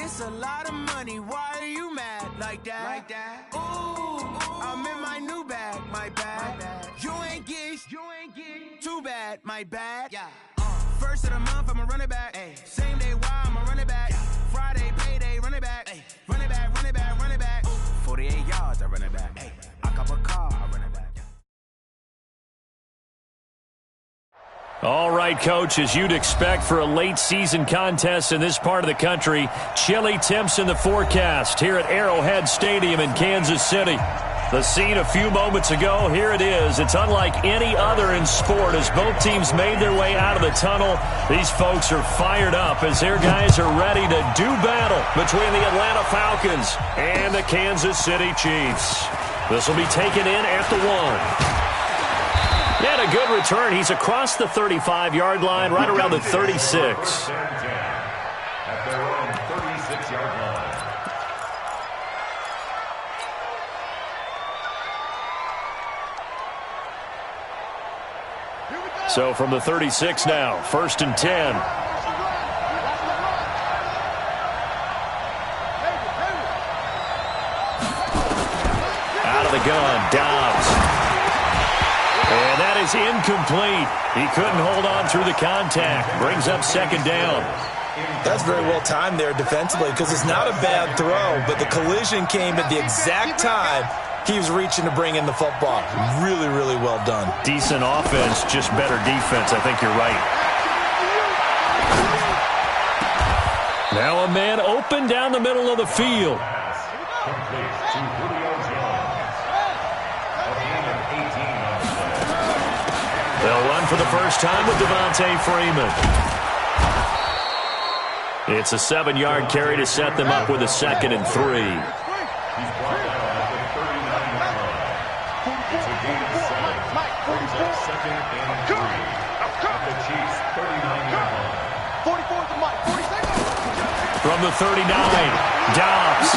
It's a lot of money, why are you mad like that? Ooh, I'm in my new bag, my bad. You ain't get too bad, my bad. Yeah. First of the month, I'ma run it back. Ay. Same day, why I'ma run it back. Friday, payday, run it back. Ay. Run it back, run it back, run it back. 48 yards, I run it back. Ay. I cop a car, I run it back. All right, Coach, as you'd expect for a late-season contest in this part of the country, chilly temps in the forecast here at Arrowhead Stadium in Kansas City. The scene a few moments ago, here it is. It's unlike any other in sport as both teams made their way out of the tunnel. These folks are fired up as their guys are ready to do battle between the Atlanta Falcons and the Kansas City Chiefs. This will be taken in at the 1. And a good return. He's across the 35-yard line, right around the 36. At their own 36-yard line. So from the 36 now, 1st and 10. Out of the gun, Dobbs. And that is incomplete. He couldn't hold on through the contact. Brings up 2nd down. That's very well timed there defensively because it's not a bad throw, but the collision came at the exact time he was reaching to bring in the football. Really, really well done. Decent offense, just better defense. I think you're right. Now a man open down the middle of the field. They'll run for the first time with Devontae Freeman. It's a 7-yard carry to set them up with a 2nd and 3. He's brought down at the 39-yard line. It's a gain of 7. Brings up 2nd and 3. At the Chiefs' 39-yard line. 44 to Mike. 40 seconds. From the 39, Dobbs.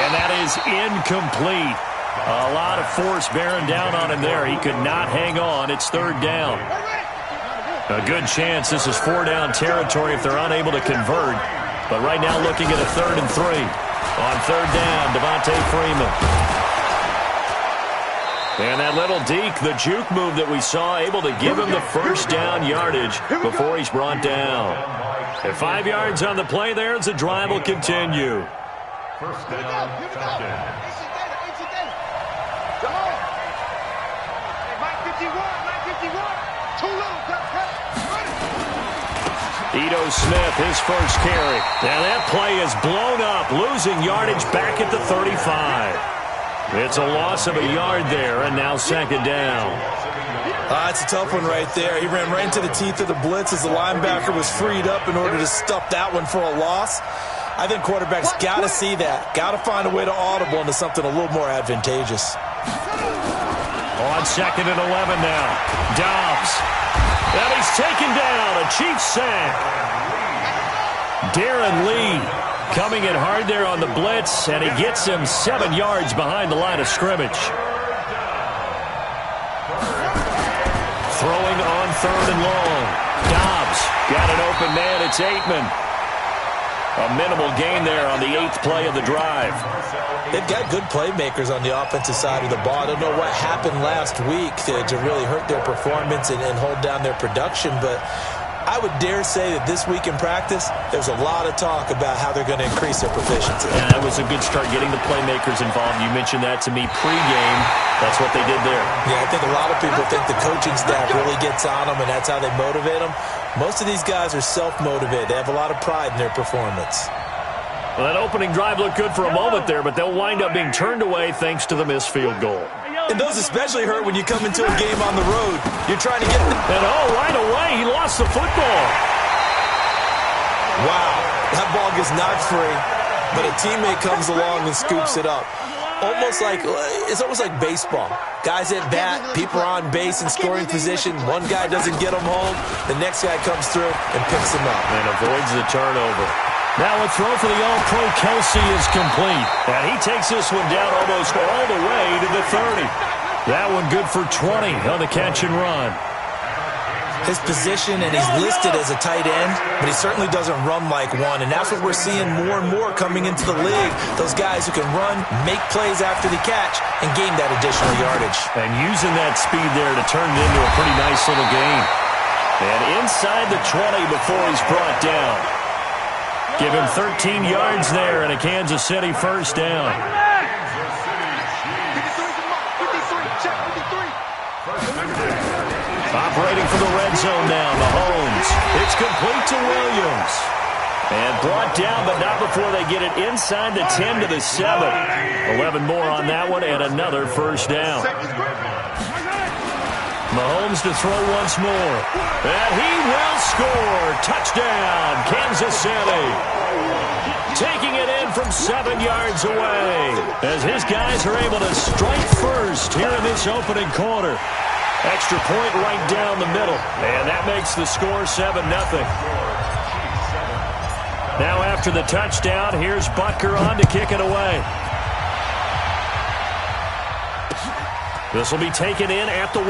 And that is incomplete. A lot of force bearing down on him there. He could not hang on. It's 3rd down. A good chance this is 4-down territory if they're unable to convert. But right now looking at a 3rd and 3. On 3rd down, Devontae Freeman. And that little deke, the juke move that we saw, able to give him the 1st down yardage before he's brought down. At 5 yards on the play there, the drive will continue. 1st down, touchdown. Ito Smith, his first carry. Now that play is blown up, losing yardage back at the 35. It's a loss of a yard there, and now 2nd down. It's a tough one right there. He ran right into the teeth of the blitz as the linebacker was freed up in order to stuff that one for a loss. I think quarterbacks got to see that. Got to find a way to audible into something a little more advantageous. On 2nd and 11 now. Dobbs. And he's taken down. A Chiefs sack. Darren Lee coming in hard there on the blitz, and he gets him 7 yards behind the line of scrimmage. Throwing on 3rd and long. Dobbs got an open man. It's Aitman. A minimal gain there on the 8th play of the drive. They've got good playmakers on the offensive side of the ball. I don't know what happened last week to really hurt their performance and hold down their production, but I would dare say that this week in practice, there's a lot of talk about how they're going to increase their proficiency. Yeah, that was a good start getting the playmakers involved. You mentioned that to me pregame. That's what they did there. Yeah, I think a lot of people think the coaching staff really gets on them, and that's how they motivate them. Most of these guys are self-motivated. They have a lot of pride in their performance. Well, that opening drive looked good for a moment there, but they'll wind up being turned away thanks to the missed field goal. And those especially hurt when you come into a game on the road. You're trying to get them. And right away, he lost the football. Wow, that ball gets knocked free, but a teammate comes along and scoops it up. It's almost like baseball. Guys at bat, people are on base in scoring position. One guy doesn't get them home. The next guy comes through and picks them up. And avoids the turnover. Now a throw for the All-Pro Kelsey is complete. And he takes this one down almost all the way to the 30. That one good for 20 on the catch and run. his position, and he's listed as a tight end, but he certainly doesn't run like one, and that's what we're seeing more and more coming into the league. Those guys who can run, make plays after the catch, and gain that additional yardage. And using that speed there to turn it into a pretty nice little gain. And inside the 20 before he's brought down. Give him 13 yards there and a Kansas City first down. Operating from the red zone now, Mahomes. It's complete to Williams. And brought down, but not before they get it inside the 10 to the 7. 11 more on that one and another first down. Mahomes to throw once more. And he will score. Touchdown, Kansas City. Taking it in from 7 yards away as his guys are able to strike first here in this opening quarter. Extra point right down the middle. And that makes the score 7-0. Now after the touchdown, here's Butker on to kick it away. This will be taken in at the 1.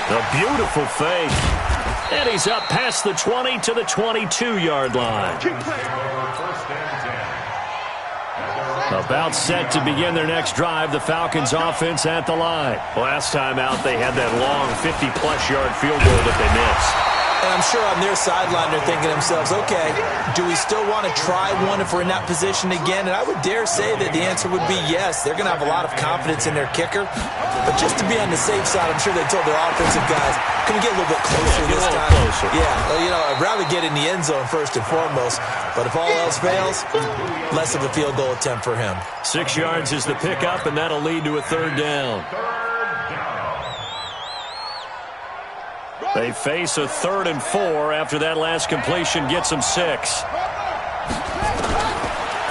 A beautiful fake. And he's up past the 20 to the 22-yard line. About set to begin their next drive, the Falcons offense at the line. Last time out, they had that long 50-plus yard field goal that they missed. And I'm sure on their sideline they're thinking to themselves, okay, do we still want to try one if we're in that position again? And I would dare say that the answer would be yes. They're going to have a lot of confidence in their kicker. But just to be on the safe side, I'm sure they told their offensive guys, can we get a little bit closer this time? Closer. Yeah, I'd rather get in the end zone first and foremost. But if all else fails, less of a field goal attempt for him. 6 yards is the pickup, and that'll lead to a third down. They face a 3rd and 4 after that last completion gets them 6.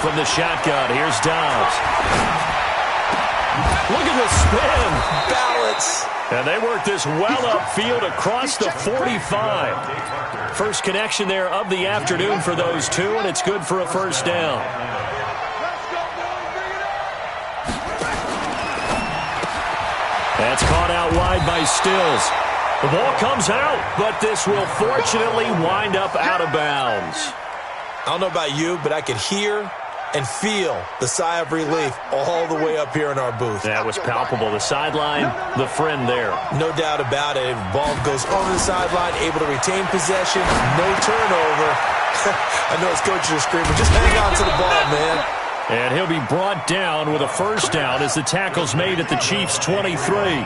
From the shotgun, here's Dobbs. Look at the spin. Balance. And they work this well upfield across the 45. First connection there of the afternoon for those two, and it's good for a first down. That's caught out wide by Stills. The ball comes out, but this will fortunately wind up out of bounds. I don't know about you, but I could hear and feel the sigh of relief all the way up here in our booth. That was palpable. The sideline, the friend there. No doubt about it. Ball goes over the sideline, able to retain possession, no turnover. I know his coaches are screaming, just hang on to the ball, man. And he'll be brought down with a first down as the tackle's made at the Chiefs' 23.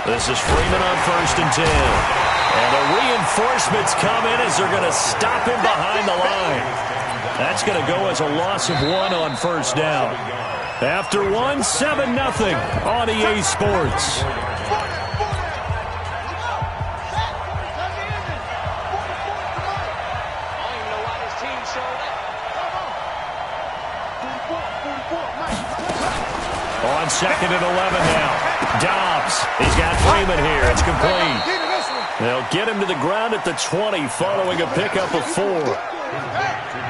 This is Freeman on 1st and 10. And the reinforcements come in as they're going to stop him behind the line. That's going to go as a loss of 1 on first down. After 1, 7-0 on EA Sports. On 2nd and 11 now. Dobbs. He's got Freeman here. It's complete. They'll get him to the ground at the 20 following a pickup of 4.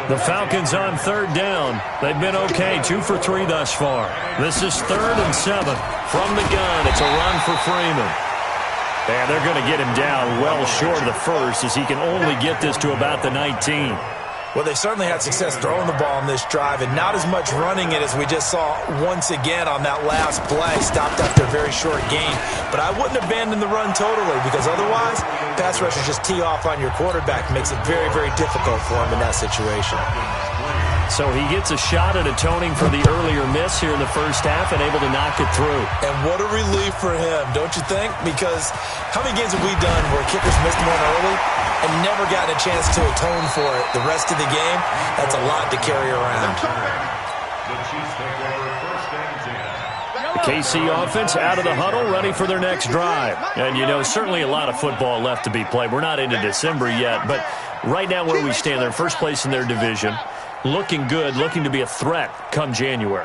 The Falcons on 3rd down. They've been okay. 2 for 3 thus far. This is 3rd and 7. From the gun, it's a run for Freeman. And they're going to get him down well short of the first as he can only get this to about the 19. Well, they certainly had success throwing the ball on this drive, and not as much running it as we just saw once again on that last play. Stopped after a very short gain. But I wouldn't abandon the run totally, because otherwise, pass rushers just tee off on your quarterback. Makes it very, very difficult for him in that situation. So he gets a shot at atoning for the earlier miss here in the first half and able to knock it through. And what a relief for him, don't you think? Because how many games have we done where kickers missed one early and never gotten a chance to atone for it the rest of the game? That's a lot to carry around. The KC offense out of the huddle, ready for their next drive. And, certainly a lot of football left to be played. We're not into December yet, but right now where we stand, they're first place in their division. Looking good, looking to be a threat come January.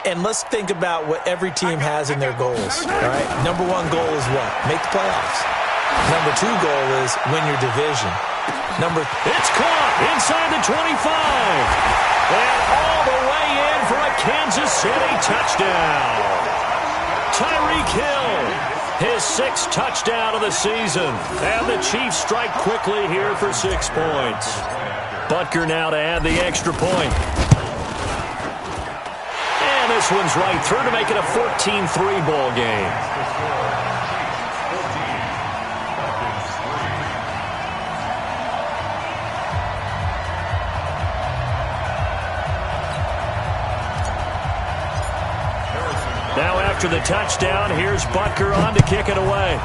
And let's think about what every team has in their goals, all right? Number 1 goal is what? Make the playoffs. Number 2 goal is win your division. It's caught inside the 25. And all the way in for a Kansas City touchdown. Tyreek Hill, his 6th touchdown of the season. And the Chiefs strike quickly here for 6 points. Butker now to add the extra point. And this one's right through to make it a 14-3 ball game. Now after the touchdown, here's Butker on to kick it away.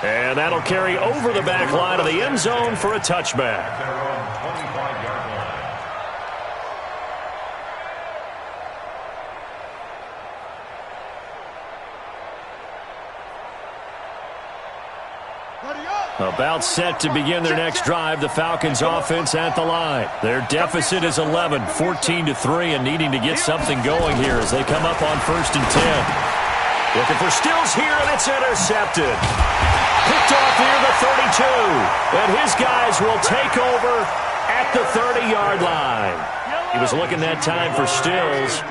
And that'll carry over the back line of the end zone for a touchback. About set to begin their next drive, the Falcons offense at the line. Their deficit is 11, 14-3, and needing to get something going here as they come up on 1st and 10. Looking for Stills here, and it's intercepted. Picked off near the 32, and his guys will take over at the 30-yard line. He was looking that time for Stills.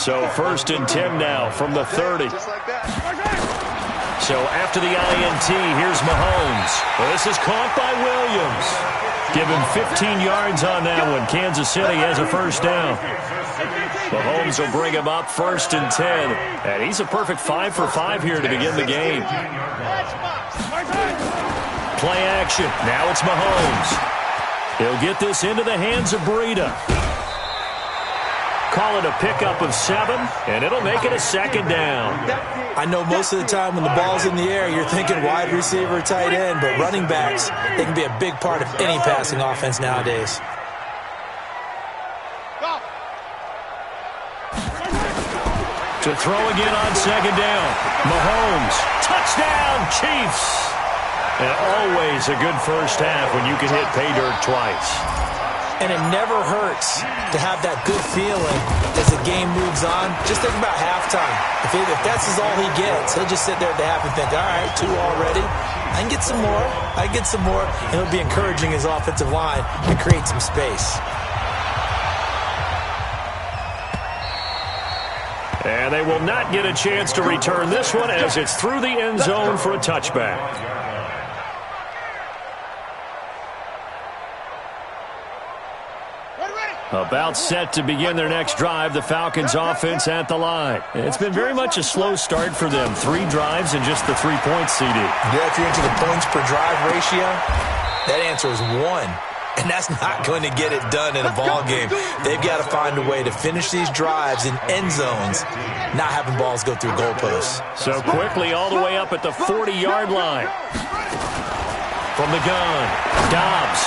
So 1st and 10 now from the 30. So after the INT, here's Mahomes. Well, this is caught by Williams. Give him 15 yards on that one. Kansas City has a 1st down. Mahomes will bring him up 1st and 10. And he's a perfect 5 for 5 here to begin the game. Play action. Now it's Mahomes. He'll get this into the hands of Breida. Call it a pickup of 7, and it'll make it a 2nd down. I know most of the time when the ball's in the air, you're thinking wide receiver, tight end, but running backs, they can be a big part of any passing offense nowadays. To throw again on 2nd down. Mahomes. Touchdown, Chiefs. And always a good first half when you can hit pay dirt twice. And it never hurts to have that good feeling as the game moves on. Just think about halftime. If that's all he gets, he'll just sit there at the half and think, all right, 2 already. I can get some more. I can get some more. And he'll be encouraging his offensive line to create some space. And they will not get a chance to return this one as it's through the end zone for a touchback. About set to begin their next drive, the Falcons offense at the line. It's been very much a slow start for them. 3 drives and just the 3 points, CD. Yeah, if you're into the points per drive ratio, that answer is 1. And that's not going to get it done in a ball game. They've got to find a way to finish these drives in end zones, not having balls go through goalposts. So quickly all the way up at the 40-yard line. From the gun, Dobbs.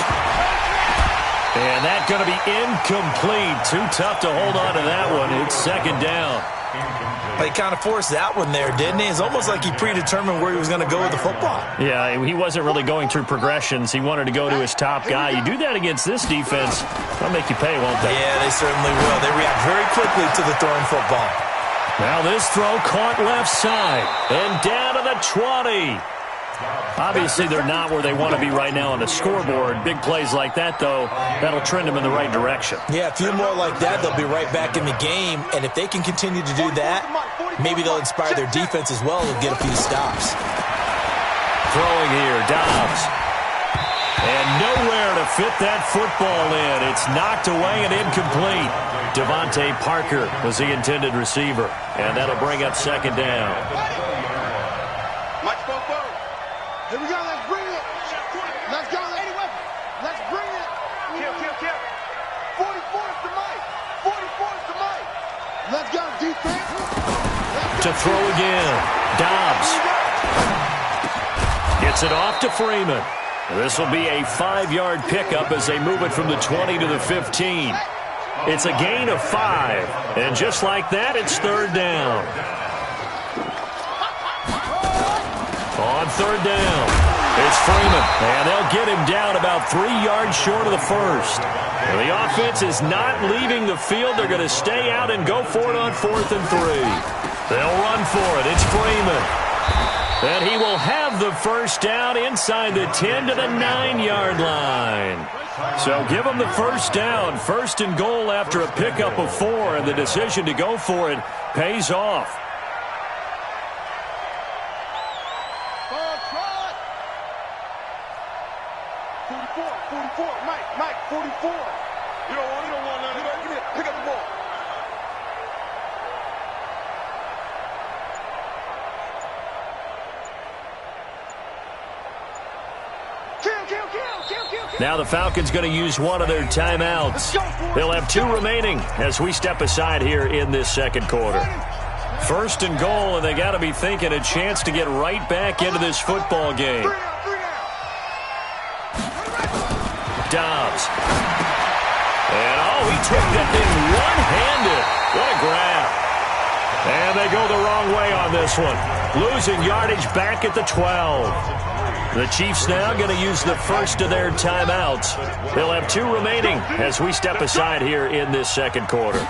And that's going to be incomplete. Too tough to hold on to that one. It's 2nd down. He kind of forced that one there, didn't he? It's almost like he predetermined where he was going to go with the football. Yeah, he wasn't really going through progressions. He wanted to go to his top guy. You do that against this defense, they'll make you pay, won't they? Yeah, they certainly will. They react very quickly to the throwing football. Now this throw caught left side and down to the 20. Obviously, they're not where they want to be right now on the scoreboard. Big plays like that, though, that'll trend them in the right direction. Yeah, a few more like that, they'll be right back in the game. And if they can continue to do that, maybe they'll inspire their defense as well and get a few stops. Throwing here, Dobbs. And nowhere to fit that football in. It's knocked away and incomplete. Devontae Parker was the intended receiver. And that'll bring up 2nd down. Here we go, let's bring it. Let's go, let's bring it. Kill. 44's the mic. 44's the mic. Let's go, defense. To throw again. Dobbs. Gets it off to Freeman. This will be a 5-yard pickup as they move it from the 20 to the 15. It's a gain of 5. And just like that, it's 3rd down. On 3rd down, it's Freeman, and they'll get him down about 3 yards short of the 1st. And the offense is not leaving the field. They're going to stay out and go for it on 4th and 3. They'll run for it. It's Freeman. And he will have the 1st down inside the 10 to the 9-yard line. So give them the first down. First and goal after a pickup of 4, and the decision to go for it pays off. Mike, 44. You don't want none of that. Give me pick up the ball. Now the Falcons going to use one of their timeouts. They'll have 2 remaining as we step aside here in this second quarter. First and goal, and they got to be thinking a chance to get right back into this football game. Dobbs. And, he took that thing one-handed. What a grab. And they go the wrong way on this one. Losing yardage back at the 12. The Chiefs now going to use the first of their timeouts. They'll have 2 remaining as we step aside here in this second quarter.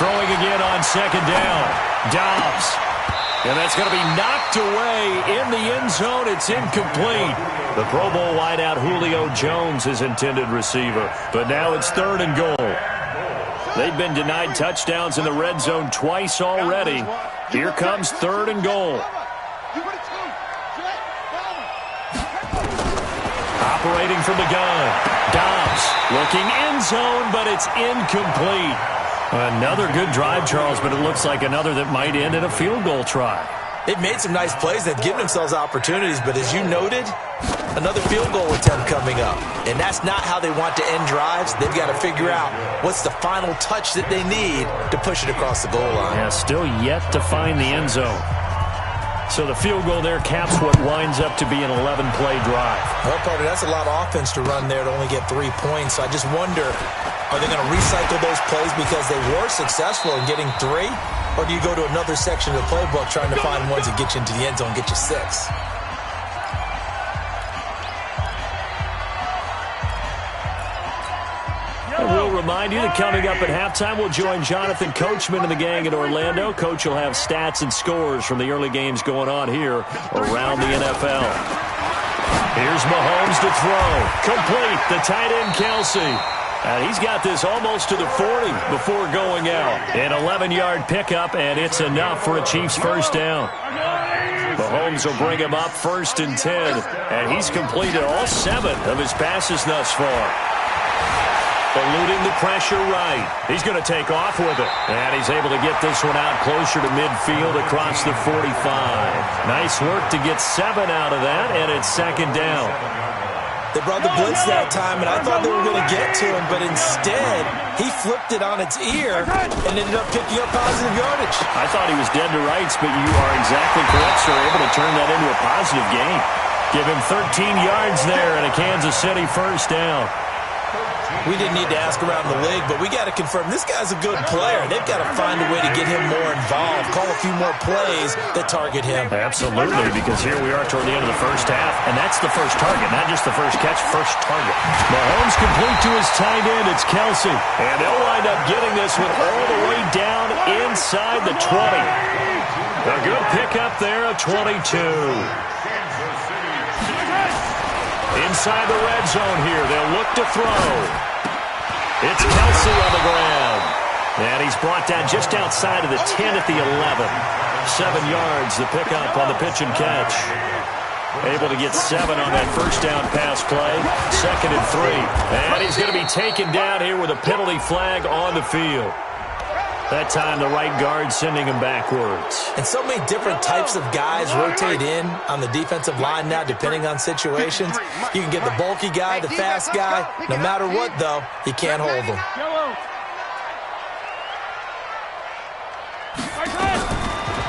Throwing again on second down. Dobbs. And that's going to be knocked away in the end zone. It's incomplete. The Pro Bowl wideout Julio Jones is intended receiver. But now it's 3rd and goal. They've been denied touchdowns in the red zone twice already. Here comes 3rd and goal. Operating from the gun. Dobbs looking end zone, but it's incomplete. Another good drive, Charles, but it looks like another that might end in a field goal try. They've made some nice plays. They've given themselves opportunities, but as you noted, another field goal attempt coming up. And that's not how they want to end drives. They've got to figure out what's the final touch that they need to push it across the goal line. Yeah, still yet to find the end zone. So the field goal there caps what winds up to be an 11-play drive. Well, partner, that's a lot of offense to run there to only get 3 points. So I just wonder, are they going to recycle those plays because they were successful in getting 3? Or do you go to another section of the playbook trying to find ones that get you into the end zone, get you 6? And we'll remind you that coming up at halftime, we'll join Jonathan Coachman and the gang in Orlando. Coach will have stats and scores from the early games going on here around the NFL. Here's Mahomes to throw. Complete. The tight end, Kelsey. And he's got this almost to the 40 before going out. An 11-yard pickup, and it's enough for a Chiefs first down. Mahomes will bring him up 1st and 10, and he's completed all 7 of his passes thus far. Eluding the pressure right. He's going to take off with it. And he's able to get this one out closer to midfield across the 45. Nice work to get 7 out of that, and it's 2nd down. They brought the blitz that time, and I thought they were going to get to him, but instead, he flipped it on its ear and ended up picking up positive yardage. I thought he was dead to rights, but you are exactly correct, sir. Able to turn that into a positive gain. Give him 13 yards there and a Kansas City first down. We didn't need to ask around the league, but we got to confirm this guy's a good player. They've got to find a way to get him more involved, call a few more plays that target him. Absolutely, because here we are toward the end of the first half, and that's the first target, not just the first catch, first target. Mahomes complete to his tight end. It's Kelsey, and they'll wind up getting this one all the way down inside the 20. A good pickup there, a 22. Inside the red zone here, they'll look to throw. It's Kelsey on the ground. And he's brought down just outside of the 10 at the 11. 7 yards, the pickup on the pitch and catch. Able to get 7 on that first down pass play. 2nd and 3. And he's going to be taken down here with a penalty flag on the field. That time the right guard sending him backwards. And so many different types of guys rotate in on the defensive line now depending on situations. You can get the bulky guy, the fast guy. No matter what, though, you can't hold them.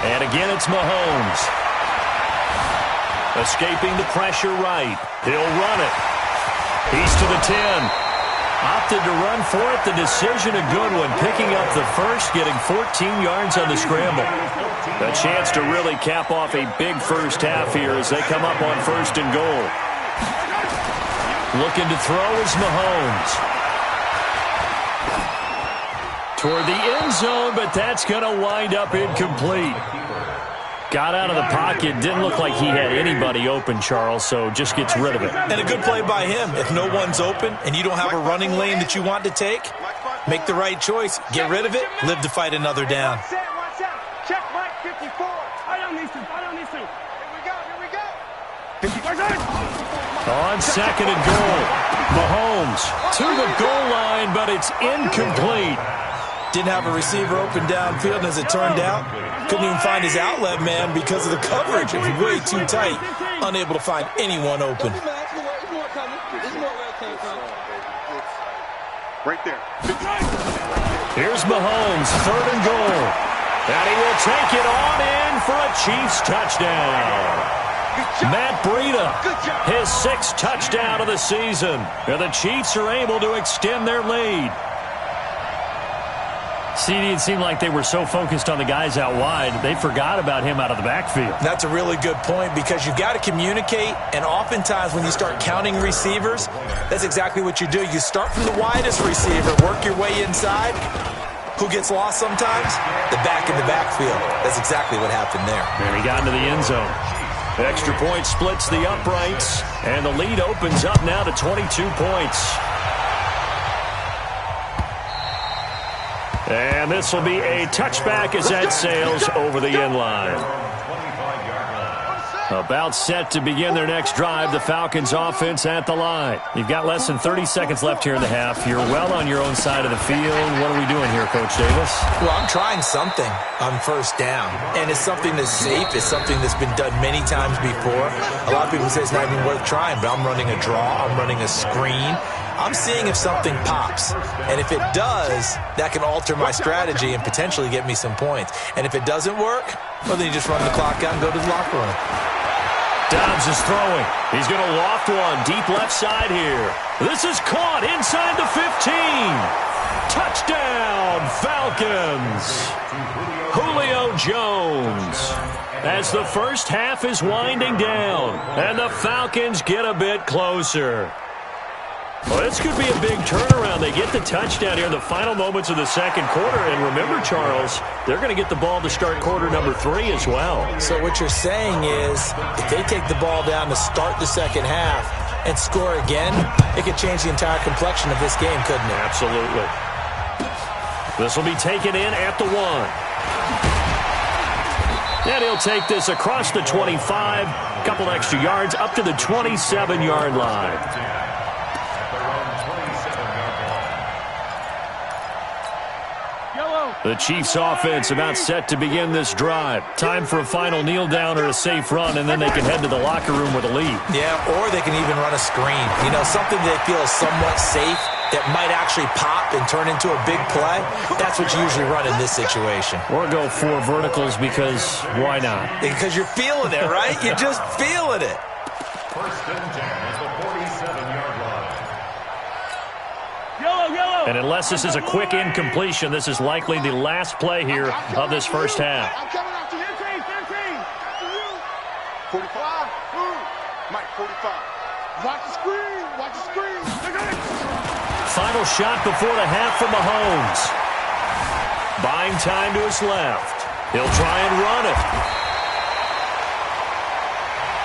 And again, it's Mahomes. Escaping the pressure right. He'll run it. He's to the 10. Opted to run for it. The decision a good one. Picking up the first, getting 14 yards on the scramble. A chance to really cap off a big first half here as they come up on 1st and goal. Looking to throw is Mahomes. Toward the end zone, but that's going to wind up incomplete. Got out of the pocket. Didn't look like he had anybody open, Charles, so just gets rid of it. And a good play by him. If no one's open and you don't have a running lane that you want to take, make the right choice. Get rid of it. Live to fight another down. Watch out. Check Mike 54. I don't need to. Here we go. 54. On second and goal, Mahomes to the goal line, but it's incomplete. Didn't have a receiver open downfield, and as it turned out, couldn't even find his outlet man because of the coverage. It was way too tight, unable to find anyone open. Right there. Here's Mahomes, third and goal. And he will take it on in for a Chiefs touchdown. Matt Breida, his 6th touchdown of the season. And the Chiefs are able to extend their lead. CD, it seemed like they were so focused on the guys out wide, they forgot about him out of the backfield. That's a really good point because you've got to communicate, and oftentimes when you start counting receivers, that's exactly what you do. You start from the widest receiver, work your way inside. Who gets lost sometimes? The back in the backfield. That's exactly what happened there. And he got into the end zone. Extra point splits the uprights, and the lead opens up now to 22 points. And this will be a touchback as that sails over the end line. About set to begin their next drive, the Falcons offense at the line. You've got less than 30 seconds left here in the half. You're well on your own side of the field. What are we doing here, Coach Davis? Well, I'm trying something on first down, and it's something that's safe. It's something that's been done many times before. A lot of people say it's not even worth trying, but I'm running a draw. I'm running a screen. I'm seeing if something pops, and if it does, that can alter my strategy and potentially get me some points. And if it doesn't work, well, then you just run the clock out and go to the locker room. Dobbs is throwing. He's going to loft one deep left side here. This is caught inside the 15. Touchdown, Falcons. Julio Jones. As the first half is winding down, and the Falcons get a bit closer. Well, this could be a big turnaround. They get the touchdown here in the final moments of the second quarter. And remember, Charles, they're going to get the ball to start quarter number 3 as well. So what you're saying is if they take the ball down to start the second half and score again, it could change the entire complexion of this game, couldn't it? Absolutely. This will be taken in at the 1. And he'll take this across the 25, a couple extra yards, up to the 27-yard line. The Chiefs offense about set to begin this drive. Time for a final kneel down or a safe run, and then they can head to the locker room with a lead. Yeah, or they can even run a screen. You know, something they feel is somewhat safe that might actually pop and turn into a big play. That's what you usually run in this situation. Or go 4 verticals because why not? Because you're feeling it, right? You're just feeling it. First and 10 at the 47-yard line. And unless this is a quick incompletion, this is likely the last play here of this first half. I'm coming after you. 13. 45. Mike, 45. Watch the screen. Final shot before the half from Mahomes. Buying time to his left. He'll try and run it.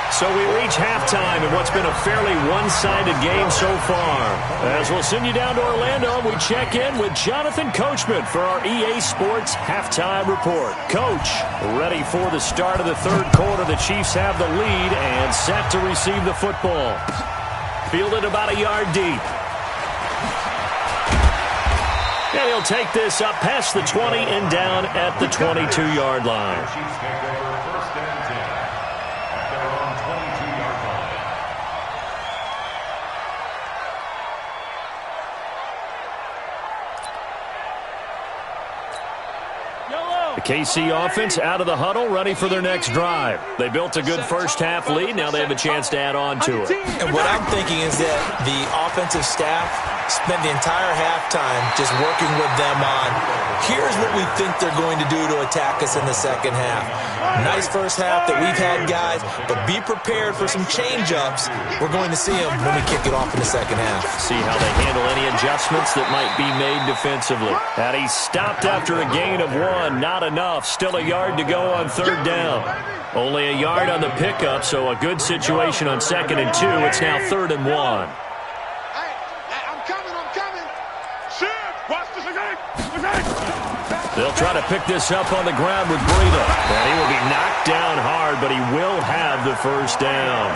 So we reach halftime in what's been a fairly one-sided game so far. As we'll send you down to Orlando, we check in with Jonathan Coachman for our EA Sports Halftime Report. Coach, ready for the start of the third quarter. The Chiefs have the lead and set to receive the football. Fielded about a yard deep. And he'll take this up past the 20 and down at the 22-yard line. Chiefs take over first and 10 at their own 22-yard line. The KC offense out of the huddle, ready for their next drive. They built a good first half lead. Now they have a chance to add on to it. And what I'm thinking is that the offensive staff spent the entire halftime just working with them on, here's what we think they're going to do to attack us in the second half. Nice first half that we've had, guys, but be prepared for some change-ups. We're going to see them when we kick it off in the second half. See how they handle any adjustments that might be made defensively. And he stopped after a gain of 1. Not enough. Still a yard to go on third down. Only a yard on the pickup, so a good situation on 2nd and 2. It's now 3rd and 1. I'm coming. Watch this again. They'll try to pick this up on the ground with Breida. And he will be knocked down hard, but he will have the first down.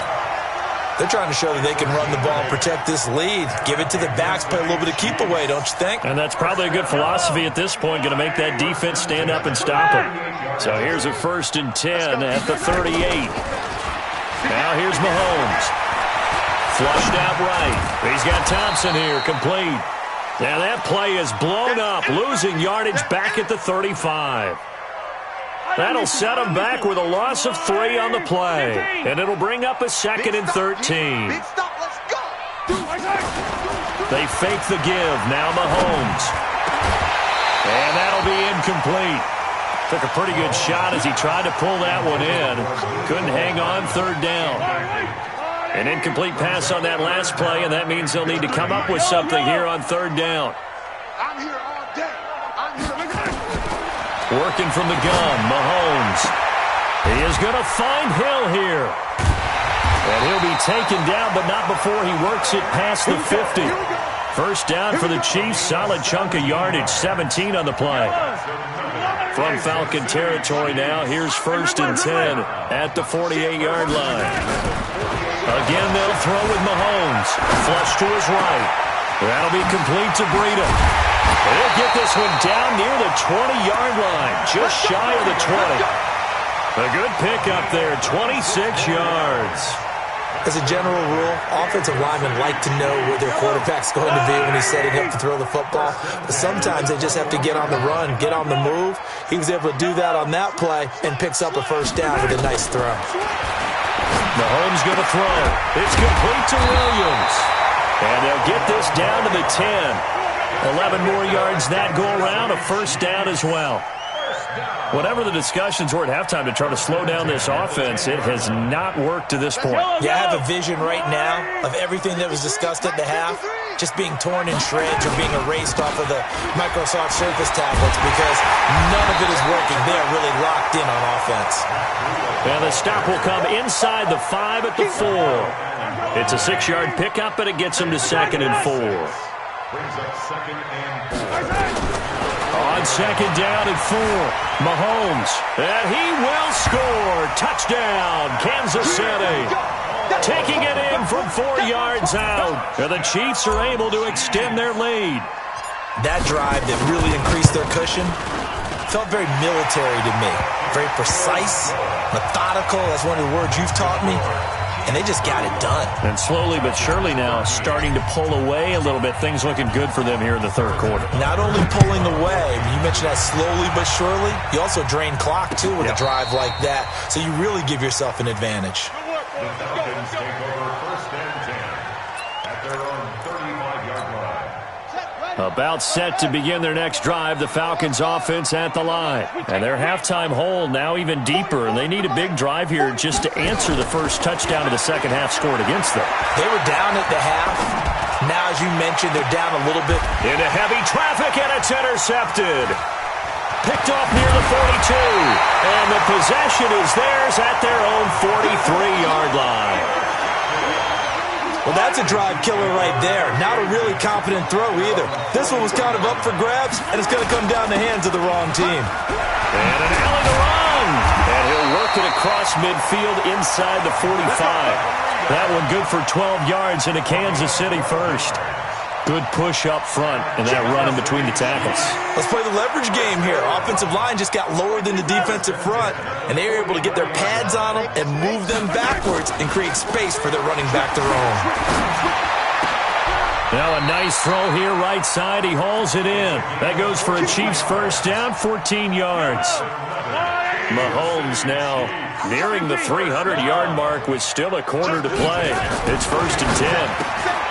They're trying to show that they can run the ball and protect this lead. Give it to the backs, play a little bit of keep away, don't you think? And that's probably a good philosophy at this point, going to make that defense stand up and stop him. So here's a 1st and 10 at the 38. Now here's Mahomes. Flushed out right. He's got Thompson here, complete. Now that play is blown up, losing yardage back at the 35. That'll set them back with a loss of 3 on the play. And it'll bring up a 2nd and 13. Big stop, let's go. They fake the give. Now Mahomes. And that'll be incomplete. Took a pretty good shot as he tried to pull that one in. Couldn't hang on 3rd down. An incomplete pass on that last play, and that means they'll need to come up with something here on 3rd down. I'm here all day. Working from the gun, Mahomes. He is going to find Hill here. And he'll be taken down, but not before he works it past the 50. First down for the Chiefs. Solid chunk of yardage, 17 on the play. From Falcon territory now, here's 1st and 10 at the 48-yard line. Again, they'll throw with Mahomes. Flush to his right. That'll be complete to Breida. They'll get this one down near the 20-yard line, just shy of the 20. A good pickup there, 26 yards. As a general rule, offensive linemen like to know where their quarterback's going to be when he's setting up to throw the football. But sometimes they just have to get on the run, get on the move. He was able to do that on that play and picks up a first down with a nice throw. Mahomes going to throw. It's complete to Williams. And they'll get this down to the 10. 11 more yards that go around, a first down as well. Whatever the discussions were at halftime to try to slow down this offense, it has not worked to this point. Yeah, I have a vision right now of everything that was discussed at the half just being torn in shreds or being erased off of the Microsoft Surface tablets because none of it is working. They are really locked in on offense. And the stop will come inside the 5 at the 4. It's a 6-yard pickup, and it gets them to 2nd and 4. Brings up 2nd and 4. On 2nd down and 4, Mahomes, and he will score. Touchdown, Kansas City. Taking it in from 4 yards out. And the Chiefs are able to extend their lead. That drive that really increased their cushion felt very military to me. Very precise, methodical. That's one of the words you've taught me. And they just got it done. And slowly but surely now starting to pull away a little bit. Things looking good for them here in the 3rd quarter. Not only pulling away, you mentioned that slowly but surely, you also drain clock too with a drive like that. So you really give yourself an advantage. The Falcons take over 1st and 10 at their own 35-yard line. About set to begin their next drive, the Falcons offense at the line. And their halftime hole now even deeper, and they need a big drive here just to answer the first touchdown of the second half scored against them. They were down at the half. Now, as you mentioned, they're down a little bit. Into heavy traffic, and it's intercepted. Picked off near the 42. And the possession is theirs at their own 43-yard line. Well, that's a drive killer right there. Not a really confident throw either. This one was kind of up for grabs, and it's going to come down the hands of the wrong team. And an alley to run. And he'll work it across midfield inside the 45. That one good for 12 yards into Kansas City first. Good push up front and that run in between the tackles. Let's play the leverage game here. Offensive line just got lower than the defensive front, and they were able to get their pads on them and move them backwards and create space for their running back to roam. Now a nice throw here, right side. He hauls it in. That goes for a Chiefs first down, 14 yards. Mahomes now nearing the 300-yard mark with still a quarter to play. It's 1st and 10.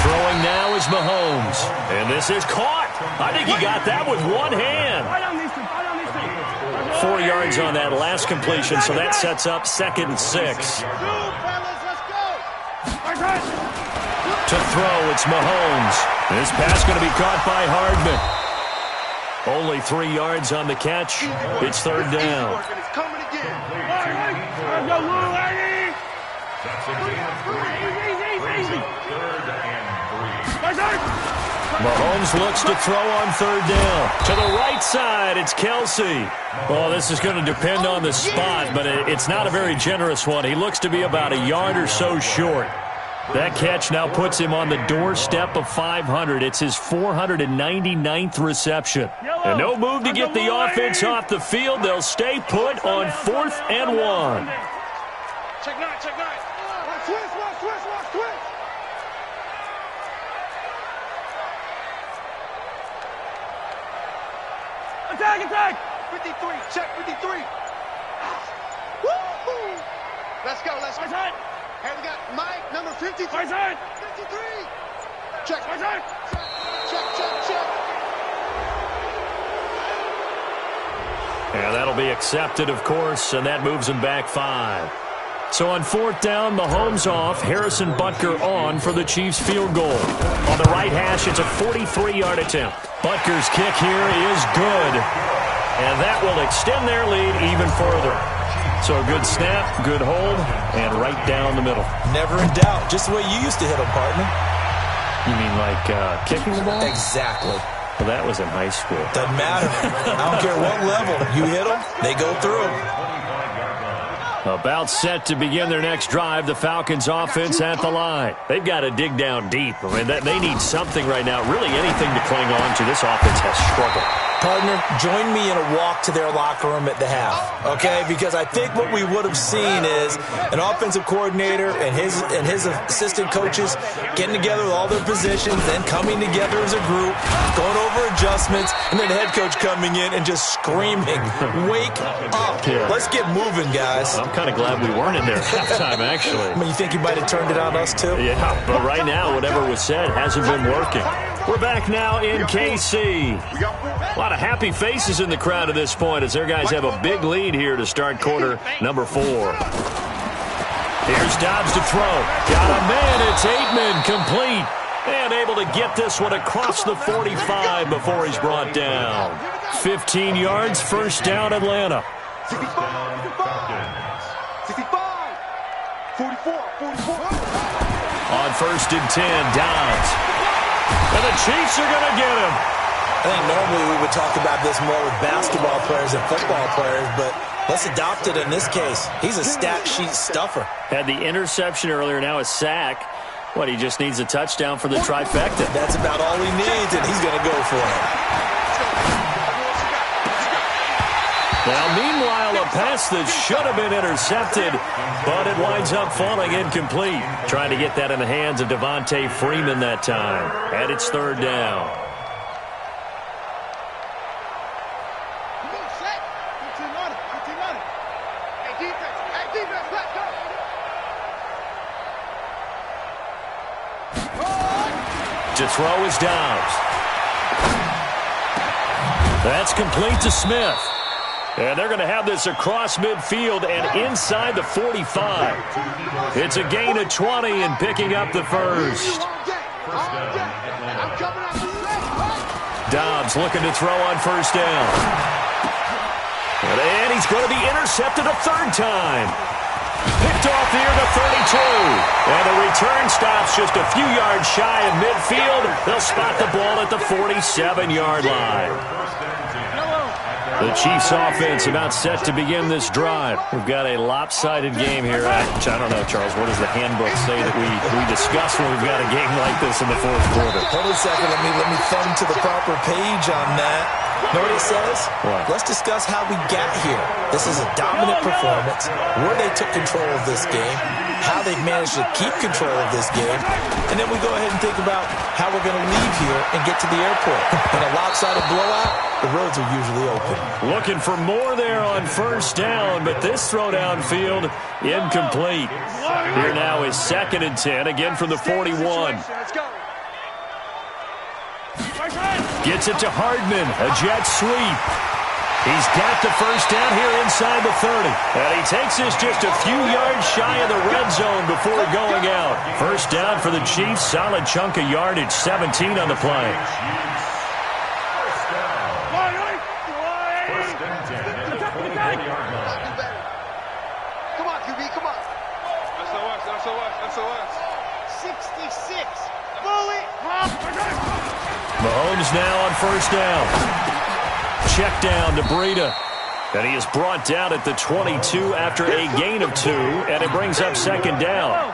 Throw Throwing now is Mahomes. And this is caught. I think he got that with one hand. 4 yards on that last completion, so that sets up 2nd and 6. To throw, it's Mahomes. This pass going to be caught by Hardman. Only 3 yards on the catch. It's 3rd down. Mahomes looks to throw on 3rd down. To the right side, it's Kelsey. Well, this is going to depend on the spot, but it's not a very generous one. He looks to be about a yard or so short. That catch now puts him on the doorstep of 500. It's his 499th reception. And no move to get the offense off the field. They'll stay put on 4th and 1. Check 9, check 9. Watch twist. Attack! 53, check 53. Woo! Let's go. Hey, we got Mike, number 53. 53. Check. Check. And that'll be accepted, of course, and that moves him back 5. So on 4th down, Mahomes off, Harrison Butker on for the Chiefs field goal. On the right hash, it's a 43-yard attempt. Butker's kick here is good, and that will extend their lead even further. So a good snap, good hold, and right down the middle. Never in doubt. Just the way you used to hit them, partner. You mean like kicking the ball? Exactly. Well, that was in high school. Doesn't matter. I don't care what level. You hit them, they go through. About set to begin their next drive, the Falcons offense at the line. They've got to dig down deep. I mean, they need something right now, really anything to cling on to. This offense has struggled. Partner, join me in a walk to their locker room at the half, okay? Because I think what we would have seen is an offensive coordinator and his assistant coaches getting together with all their positions, then coming together as a group, going over adjustments, and then the head coach coming in and just screaming, "Wake up. Yeah. Let's get moving, guys." I'm kind of glad we weren't in there at halftime, actually. I mean, you think you might have turned it on us, too? Yeah, but right now, whatever was said hasn't been working. We're back now in KC. A lot of happy faces in the crowd at this point as their guys have a big lead here to start quarter number 4. Here's Dobbs to throw. Got a man. It's Aitman, complete. And able to get this one across the 45 before he's brought down. 15 yards, 1st down, Atlanta. 65. 44. On 1st and 10, Dobbs. And the Chiefs are going to get him. I think normally we would talk about this more with basketball players and football players, but let's adopt it in this case. He's a stat sheet stuffer. Had the interception earlier, now a sack. What, he just needs a touchdown for the trifecta. That's about all he needs, and he's going to go for it. Now, meanwhile, a pass that should have been intercepted, but it winds up falling incomplete. Trying to get that in the hands of Devontae Freeman that time. And it's 3rd down. To throw is Dobbs. That's complete to Smith. And they're going to have this across midfield and inside the 45. It's a gain of 20 and picking up the 1st. Dobbs looking to throw on 1st down. And he's going to be intercepted a 3rd time. Picked off here to 32. And the return stops just a few yards shy of midfield. They'll spot the ball at the 47-yard line. The Chiefs offense about set to begin this drive. We've got a lopsided game here. I don't know, Charles, what does the handbook say that we discuss when we've got a game like this in the 4th quarter? Hold on a second. Let me thumb to the proper page on that. Know what it says? What? Let's discuss how we got here. This is a dominant performance, where they took control of this game, how they've managed to keep control of this game, and then we go ahead and think about how we're going to leave here and get to the airport. In a lopsided blowout, the roads are usually open. Looking for more there on 1st down, but this throw downfield incomplete. Here now is 2nd and 10, again from the 41. Gets it to Hardman. A jet sweep. He's got the first down here inside the 30. And he takes this just a few yards shy of the red zone before going out. First down for the Chiefs. Solid chunk of yardage. 17 on the play. First and 10 at the 24-yard line. Come on, QB, come on. SOS. 66. Bully. Mahomes now on first down. Check down to Breida. And he is brought down at the 22 after a gain of 2, and it brings up second down.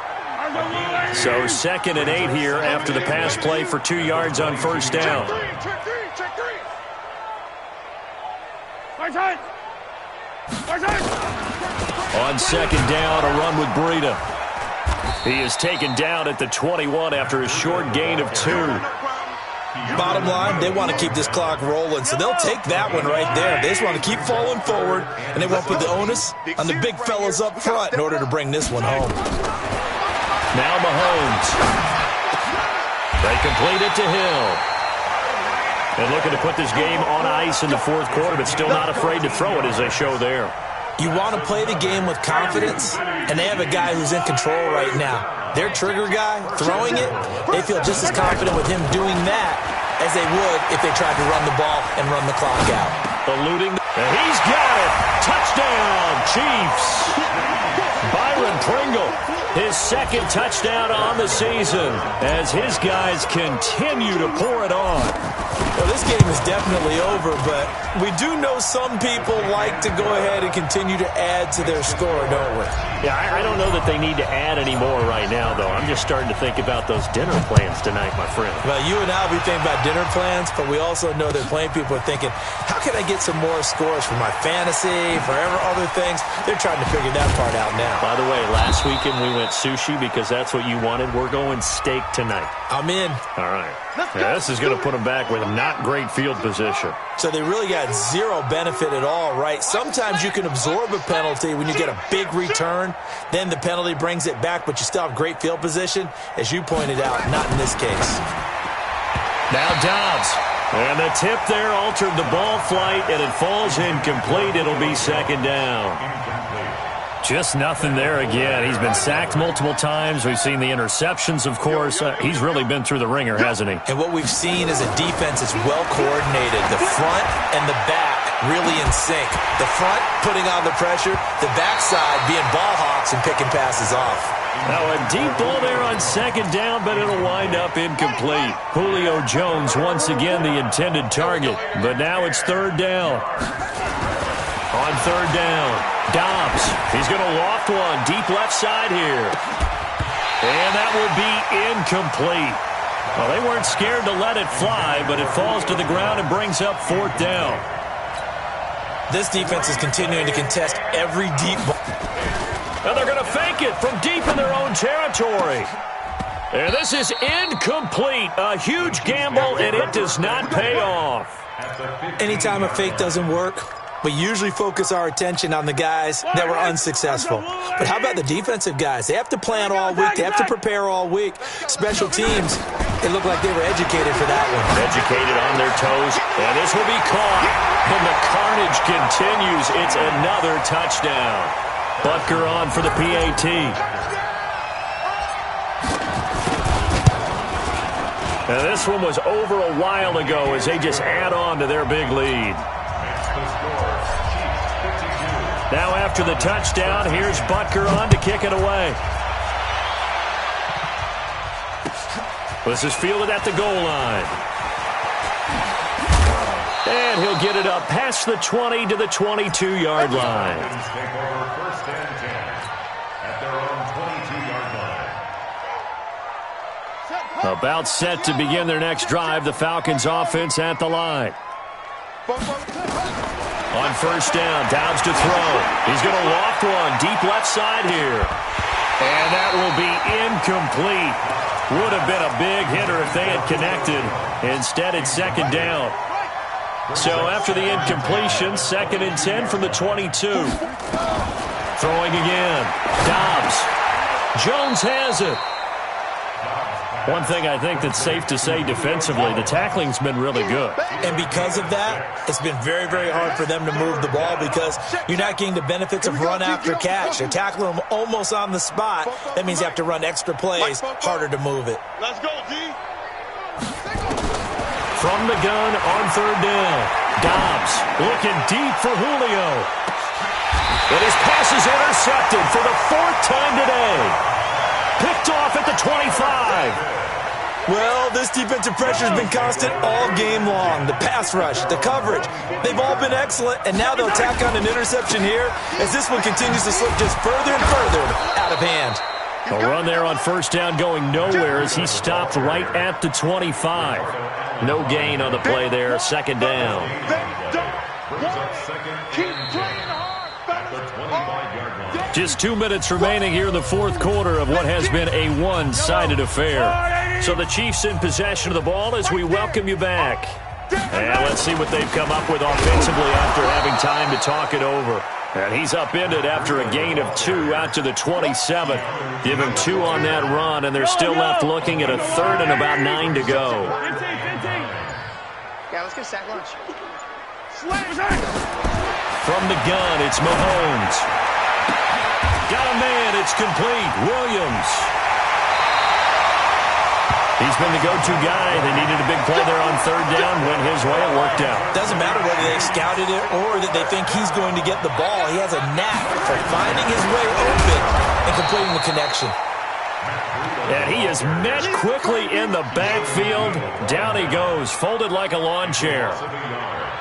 So 2nd and 8 here after the pass play for 2 yards on first down. Check three. On second down, a run with Breida. He is taken down at the 21 after a short gain of 2. Bottom line, they want to keep this clock rolling, so they'll take that one right there. They just want to keep falling forward, and they want to put the onus on the big fellas up front in order to bring this one home. Now Mahomes. They complete it to Hill. And looking to put this game on ice in the 4th quarter, but still not afraid to throw it as they show there. You want to play the game with confidence, and they have a guy who's in control right now. Their trigger guy, throwing it, they feel just as confident with him doing that as they would if they tried to run the ball and run the clock out. Eluding, and he's got it! Touchdown, Chiefs! Byron Pringle, his 2nd touchdown on the season as his guys continue to pour it on. Well, this game is definitely over, but we do know some people like to go ahead and continue to add to their score, don't we? Yeah, I don't know that they need to add any more right now, though. I'm just starting to think about those dinner plans tonight, my friend. Well, you and I will be thinking about dinner plans, but we also know that plenty of people are thinking, how can I get some more scores for my fantasy, for other things? They're trying to figure that part out now. By the way, last weekend we went sushi because that's what you wanted. We're going steak tonight. I'm in. All right. Yeah, this is going to put them back with not great field position. So they really got zero benefit at all, right? Sometimes you can absorb a penalty when you get a big return. Then the penalty brings it back, but you still have great field position. As you pointed out, not in this case. Now Dobbs. And the tip there altered the ball flight, and it falls incomplete. It'll be second down. Just nothing there again. He's been sacked multiple times. We've seen the interceptions, of course. He's really been through the ringer, hasn't he? And what we've seen is a defense that's well coordinated. The front and the back really in sync. The front putting on the pressure, the backside being ball hawks and picking passes off. Now a deep ball there on second down, but it'll wind up incomplete. Julio Jones once again the intended target, but now it's third down. On third down, Dobbs. He's going to loft one deep left side here. And that will be incomplete. Well, they weren't scared to let it fly, but it falls to the ground and brings up fourth down. This defense is continuing to contest every deep ball. And they're going to fake it from deep in their own territory. And this is incomplete. A huge gamble, and it does not pay off. Anytime a fake doesn't work, we usually focus our attention on the guys that were unsuccessful. But how about the defensive guys? They have to plan all week. They have to prepare all week. Special teams, it looked like they were educated for that one. Educated on their toes, and this will be caught. And the carnage continues. It's another touchdown. Butker on for the PAT. Now this one was over a while ago as they just add on to their big lead. Now after the touchdown, here's Butker on to kick it away. This is fielded at the goal line. And he'll get it up past the 20 to the 22-yard line. Take over first and 10 at their own 22-yard line. About set to begin their next drive, the Falcons offense at the line. On first down, Dobbs to throw. He's going to loft one deep left side here. And that will be incomplete. Would have been a big hitter if they had connected. Instead, it's second down. So after the incompletion, 2nd and 10 from the 22. Throwing again. Dobbs. Jones has it. One thing I think that's safe to say defensively, the tackling's been really good. And because of that, it's been very, very hard for them to move the ball because you're not getting the benefits of run after catch. They're tackling them almost on the spot. That means you have to run extra plays, harder to move it. Let's go, D. From the gun on third down. Dobbs looking deep for Julio. And his pass is intercepted for the 4th time today. Picked off at the 25. Well, this defensive pressure has been constant all game long. The pass rush, the coverage, they've all been excellent, and now they'll tack on an interception here as this one continues to slip just further and further out of hand. A run there on first down going nowhere as he stopped right at the 25. No gain on the play there, second down. Keep playing hard, fellas. Just 2 minutes remaining here in the fourth quarter of what has been a one-sided affair. So the Chiefs in possession of the ball as we welcome you back. And let's see what they've come up with offensively after having time to talk it over. And he's upended after a gain of 2 out to the 27. Give him 2 on that run, and they're still left looking at a third and about 9 to go. Yeah, let's get a sack lunch. From the gun, it's Mahomes. Got a man, it's complete. Williams. He's been the go-to guy. They needed a big play there on third down. Went his way. It worked out. Doesn't matter whether they scouted it or that they think he's going to get the ball. He has a knack for finding his way open and completing the connection. And he is met quickly in the backfield. Down he goes, folded like a lawn chair.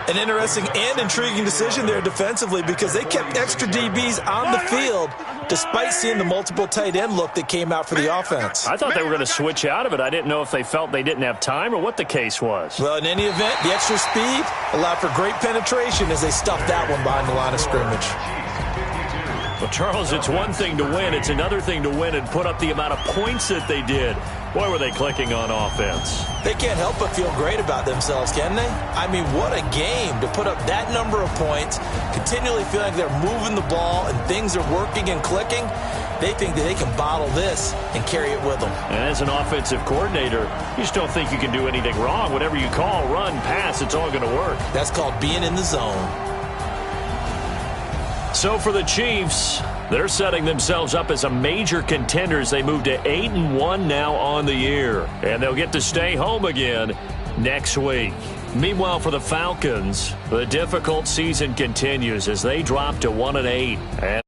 An interesting and intriguing decision there defensively because they kept extra DBs on the field despite seeing the multiple tight end look that came out for the offense. I thought they were going to switch out of it. I didn't know if they felt they didn't have time or what the case was. Well, in any event, the extra speed allowed for great penetration as they stuffed that one behind the line of scrimmage. Well, Charles, it's one thing to win. It's another thing to win and put up the amount of points that they did. Boy, were they clicking on offense. They can't help but feel great about themselves, can they? I mean, what a game to put up that number of points, continually feeling like they're moving the ball and things are working and clicking. They think that they can bottle this and carry it with them. And as an offensive coordinator, you just don't think you can do anything wrong. Whatever you call, run, pass, it's all going to work. That's called being in the zone. So for the Chiefs, they're setting themselves up as a major contender as they move to 8-1 now on the year. And they'll get to stay home again next week. Meanwhile, for the Falcons, the difficult season continues as they drop to 1-8.